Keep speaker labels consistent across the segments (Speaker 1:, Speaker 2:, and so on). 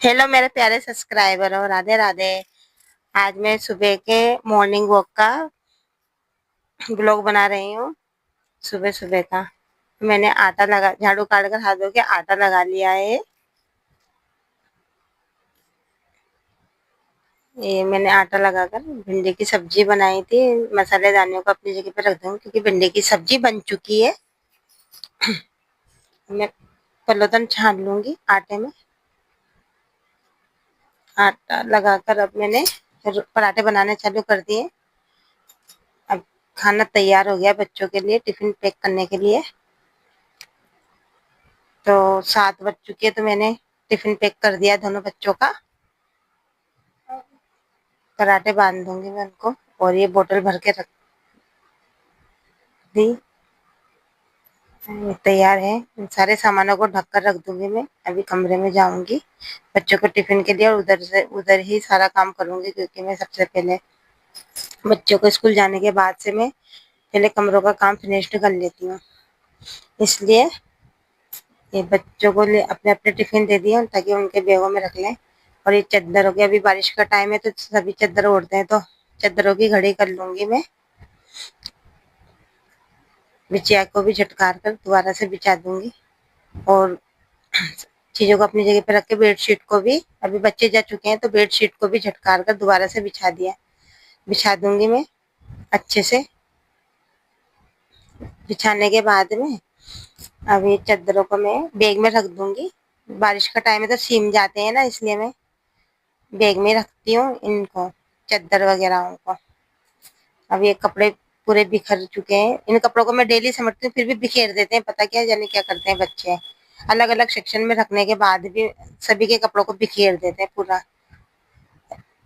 Speaker 1: Hello मेरे प्यारे subscriber और राधे राधे। आज मैं सुबह के मॉर्निंग वॉक का ब्लॉग बना रही हूँ। सुबह सुबह का मैंने आटा लगा, झाड़ू काट कर हाथ धो के आटा लगा लिया है। ये मैंने आटा लगाकर भिंडी की सब्जी बनाई थी। मसाले दानियों को अपनी जगह पर रख दूंगी क्योंकि भिंडी की सब्जी बन चुकी है। मैं पलोतन छान लूंगी आटे में। आटा लगाकर अब मैंने पराठे बनाने चालू कर दिए। अब खाना तैयार हो गया बच्चों के लिए, टिफिन पैक करने के लिए। तो 7 बज चुके तो मैंने टिफिन पैक कर दिया दोनों बच्चों का। पराठे बांध दूंगी मैं उनको और ये बोतल भर के रख दी। तैयार है। इन सारे सामानों को ढक कर रख दूंगी। मैं अभी कमरे में जाऊंगी बच्चों को टिफिन के लिए और उधर ही सारा काम करूंगी क्योंकि मैं सबसे पहले बच्चों को स्कूल जाने के बाद से मैं पहले कमरों का काम फिनिश्ड कर लेती हूँ। इसलिए ये बच्चों को अपने अपने टिफिन दे दिए ताकि उनके बैगों में रख लें। और ये चद्दरों की, अभी बारिश का टाइम है तो सभी चद्दर ओढ़ते हैं, तो चद्दरों की घड़ी कर लूंगी मैं। बिछिया को भी झटकार कर दोबारा से बिछा दूंगी और चीजों को अपनी जगह पे रख के बेडशीट को भी, अभी बच्चे जा चुके हैं तो बेडशीट को भी झटकार कर दोबारा से बिछा दूंगी मैं अच्छे से। बिछाने के बाद में अब ये चद्दरों को मैं बैग में रख दूंगी। बारिश का टाइम है तो सीम जाते हैं ना, इसलिए मैं बैग में रखती हूँ इनको, चद्दर वगैरह को। अब ये कपड़े पूरे बिखर चुके हैं। इन कपड़ों को मैं डेली समेटती हूँ फिर भी बिखेर देते हैं, पता क्या जाने क्या करते हैं बच्चे। अलग अलग सेक्शन में रखने के बाद भी सभी के कपड़ों को बिखेर देते हैं, पूरा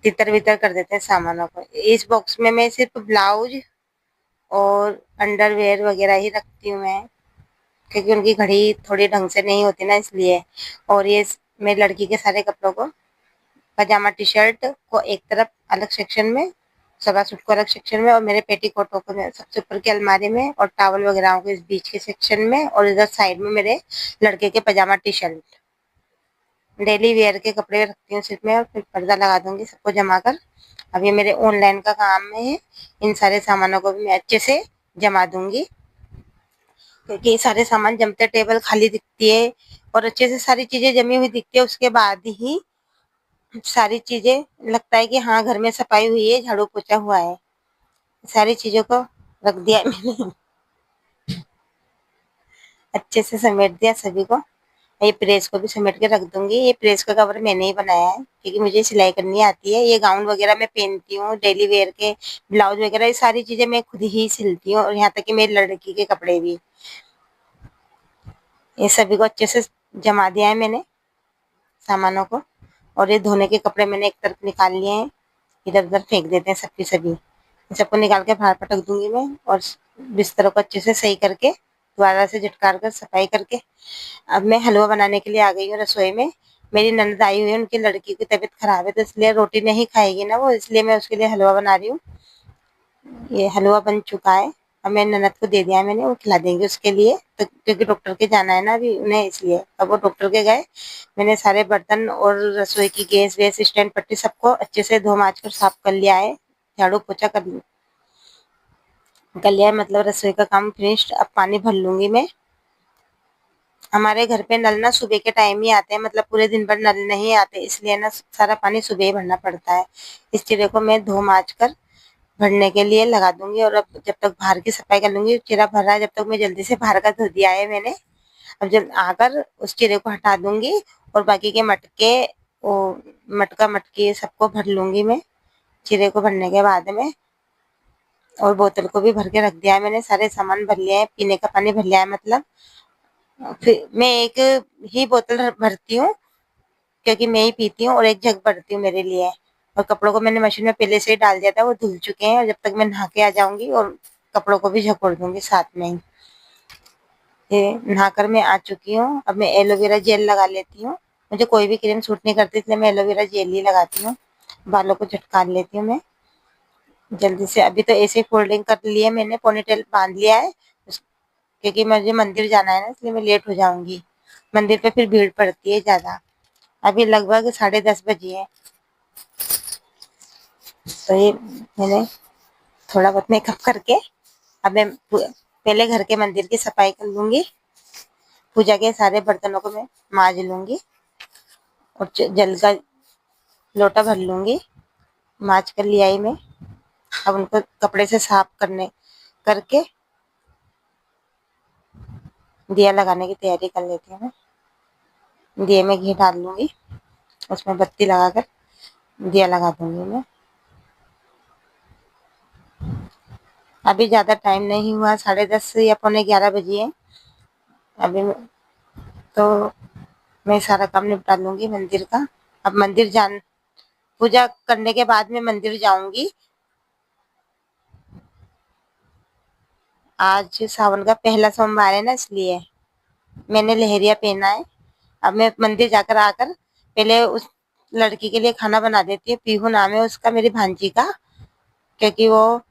Speaker 1: तितर बितर कर देते हैं सामानों को। इस बॉक्स में मैं सिर्फ ब्लाउज और अंडरवेयर वगैरह ही रखती हूँ मैं, क्योंकि उनकी घड़ी थोड़ी ढंग से नहीं होती ना, इसलिए। और ये मेरी लड़की के सारे कपड़ों को, पजामा टी शर्ट को एक तरफ अलग सेक्शन में, सलवार सूट को अलग सेक्शन में, और मेरे पेटीकोटों को सबसे ऊपर की अलमारी में, और टॉवल वगैरह को इस बीच के सेक्शन में, और इधर साइड में मेरे लड़के के पजामा टी शर्ट डेली वेयर के कपड़े रखती हूँ सिर्फ मैं, और फिर पर्दा लगा दूंगी सबको जमा कर। अब ये मेरे ऑनलाइन का काम में है। इन सारे सामानों को भी मैं अच्छे से जमा दूंगी क्योंकि ये सारे सामान जमते टेबल खाली दिखती है और अच्छे से सारी चीजें जमी हुई दिखती है, उसके बाद ही सारी चीजें लगता है कि हाँ घर में सफाई हुई है, झाड़ू पोछा हुआ है। सारी चीजों को रख दिया मैंने, अच्छे से समेट दिया सभी को। ये प्रेस को भी समेट के रख दूंगी। ये प्रेस का कवर मैंने ही बनाया है क्योंकि मुझे सिलाई करनी आती है। ये गाउन वगैरह मैं पहनती हूँ, डेली वेयर के ब्लाउज वगैरह, ये सारी चीजें मैं खुद ही सिलती हूँ, और यहाँ तक कि मेरी लड़की के कपड़े भी। ये सभी को अच्छे से जमा दिया है मैंने सामानों को। और ये धोने के कपड़े मैंने एक तरफ निकाल लिए हैं, इधर उधर फेंक देते हैं सबकी सभी। सबको निकाल के बाहर पटक दूंगी मैं, और बिस्तरों को अच्छे से सही करके दोबारा से झटकार कर सफाई करके अब मैं हलवा बनाने के लिए आ गई हूँ रसोई में। मेरी ननद आई हुई है, उनकी लड़की की तबीयत खराब है तो इसलिए रोटी नहीं खाएगी ना वो, इसलिए मैं उसके लिए हलवा बना रही हूँ। ये हलवा बन चुका है। अब मैं ननद को दे दिया है मैंने, वो खिला देंगे उसके लिए, तो क्योंकि डॉक्टर के जाना है ना अभी उन्हें, इसलिए अब वो डॉक्टर के गए। मैंने सारे बर्तन और रसोई की गैस वैस स्टैंड पट्टी सबको अच्छे से धो माज कर साफ कर लिया है, झाड़ू पोछा कर लिया है, मतलब रसोई का काम फिनिश्ड। अब पानी भर लूंगी मैं। हमारे घर पे नल ना सुबह के टाइम ही आते हैं, मतलब पूरे दिन भर नल नहीं आते, इसलिए ना सारा पानी सुबह ही भरना पड़ता है। इस चिरे को मैं धो माज कर भरने के लिए लगा दूंगी, और अब जब तक बाहर की सफाई कर लूंगी। चिरा भर रहा है जब तक मैं जल्दी से बाहर का धो दिया है मैंने। अब जब आकर उस चिरे को हटा दूंगी और बाकी के मटके, वो मटका मटकी सबको भर लूंगी मैं चिरे को भरने के बाद में। और बोतल को भी भर के रख दिया है मैंने, सारे सामान भर लिया है, पीने का पानी भर लिया है, मतलब फिर मैं एक ही बोतल भरती हूँ क्योंकि मैं ही पीती हूँ, और एक जग भरती हूँ मेरे लिए। और कपड़ों को मैंने मशीन में पहले से ही डाल दिया था, वो धुल चुके हैं, और जब तक मैं नहा के आ जाऊंगी और कपड़ों को भी झकोड़ दूंगी साथ में ही। ये नहाकर मैं आ चुकी हूँ। अब मैं एलोवेरा जेल लगा लेती हूँ। मुझे कोई भी क्रीम सूट नहीं करती, इसलिए मैं एलोवेरा जेल ही लगाती हूँ। बालों को झटकार लेती हूँ मैं जल्दी से। अभी तो ऐसे फोल्डिंग कर लिया मैंने, पोनीटेल बांध लिया है क्योंकि मुझे मंदिर जाना है ना, इसलिए मैं लेट हो जाऊंगी। मंदिर पे फिर भीड़ पड़ती है ज्यादा। अभी लगभग 10:30 बजे है। तो ये मैंने थोड़ा बहुत मेकअप करके अब मैं पहले घर के मंदिर की सफाई कर लूंगी। पूजा के सारे बर्तनों को मैं मांज लूंगी और जल का लोटा भर लूंगी। मांज कर लिया ही मैं। अब उनको कपड़े से साफ करके दिया लगाने की तैयारी कर लेती हूँ मैं। दिए में घी डाल लूंगी, उसमें बत्ती लगाकर दिया लगा दूंगी मैं। अभी ज़्यादा टाइम नहीं हुआ, 10:30 या 11:15 बजे है अभी। तो मैं सारा काम निपटा लूंगी मंदिर का। अब पूजा करने के बाद में मंदिर जाऊंगी। आज सावन का पहला सोमवार है ना, इसलिए मैंने लहरिया पहना है। अब मैं मंदिर जाकर आकर पहले उस लड़की के लिए खाना बना देती हूँ। पीहू नाम है उसका, मेरी भांजी का, क्योंकि वो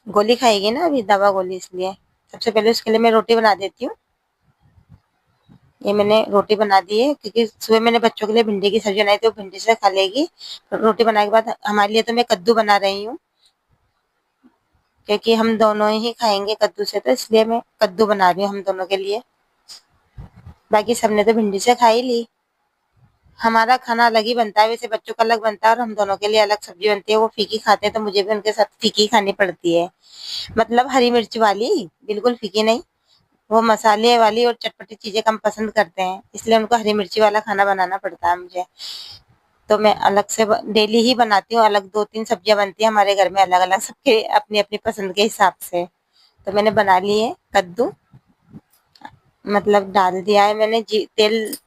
Speaker 1: गोली खाएगी ना अभी, दवा गोली, इसलिए सबसे पहले उसके लिए मैं रोटी बना देती हूँ। ये मैंने रोटी बना दी है, क्योंकि सुबह मैंने बच्चों के लिए भिंडी की सब्जी बनाई थी, वो भिंडी से खा लेगी। रोटी बनाने के बाद हमारे लिए तो मैं कद्दू बना रही हूँ, क्योंकि हम दोनों ही खाएंगे कद्दू से, तो इसलिए मैं कद्दू बना रही हूँ हम दोनों के लिए। बाकी सबने तो भिंडी से खा ही ली। हमारा खाना अलग ही बनता है, वैसे बच्चों का अलग बनता है और हम दोनों के लिए अलग सब्जी बनती है। वो फीकी खाते हैं तो मुझे भी उनके साथ फीकी खानी पड़ती है, मतलब हरी मिर्च वाली, बिल्कुल फीकी नहीं। वो मसाले वाली और चटपटी चीजें कम पसंद करते हैं, इसलिए उनको हरी मिर्ची वाला खाना बनाना पड़ता है मुझे। तो मैं अलग से डेली ही बनाती हूँ। अलग 2-3 सब्जियां बनती है हमारे घर में, अलग अलग, सबके अपनी अपनी पसंद के हिसाब से। तो मैंने बना ली है कद्दू, मतलब डाल दिया है मैंने तेल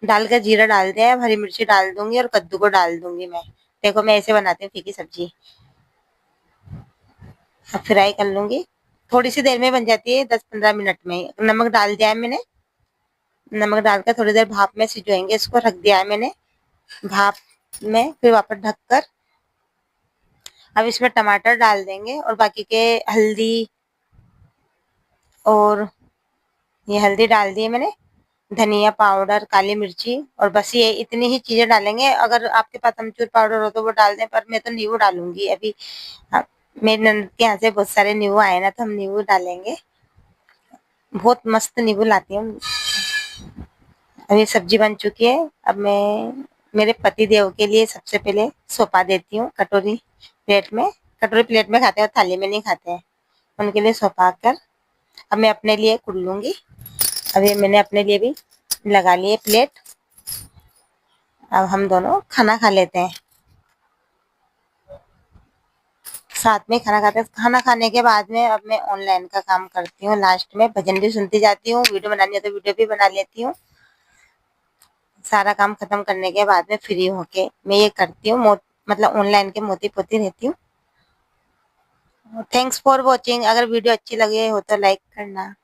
Speaker 1: डालकर, जीरा डाल दिया है, हरी मिर्ची डाल दूंगी और कद्दू को डाल दूंगी मैं। देखो मैं ऐसे बनाती हूँ फीकी सब्जी। अब फ्राई कर लूंगी, थोड़ी सी देर में बन जाती है, 10-15 मिनट में। नमक डाल दिया है मैंने, नमक डालकर थोड़ी देर भाप में सिझाएंगे, इसको रख दिया है मैंने भाप में। फिर वापस ढककर अब इसमें टमाटर डाल देंगे और बाकी के हल्दी, और ये हल्दी डाल दी है मैंने, धनिया पाउडर, काली मिर्ची, और बस ये इतनी ही चीजें डालेंगे। अगर आपके पास अमचूर पाउडर हो तो वो डाल दें, पर मैं तो नींबू डालूंगी अभी। हाँ, मेरी ननद के यहाँ से बहुत सारे नींबू आए ना, तो हम नींबू डालेंगे। बहुत मस्त नींबू लाती हूँ। अभी सब्जी बन चुकी है। अब मैं मेरे पति देव के लिए सबसे पहले सौंपा देती हूँ कटोरी प्लेट में। कटोरी प्लेट में खाते हैं, थाली में नहीं खाते हैं। उनके लिए सौंपा कर अब मैं अपने लिए कुल लूंगी। अभी मैंने अपने लिए भी लगा लिए प्लेट। अब हम दोनों खाना खा लेते हैं, साथ में खाना खाते हैं। खाना खाने के बाद में अब मैं ऑनलाइन का काम करती हूँ। लास्ट में भजन भी सुनती जाती हूँ, वीडियो बनानी है तो वीडियो भी बना लेती हूँ। सारा काम खत्म करने के बाद में फ्री होके मैं ये करती हूँ, मतलब ऑनलाइन के मोती पोती रहती हूँ। Thanks for watching. अगर वीडियो अच्छी लगे हो तो लाइक करना।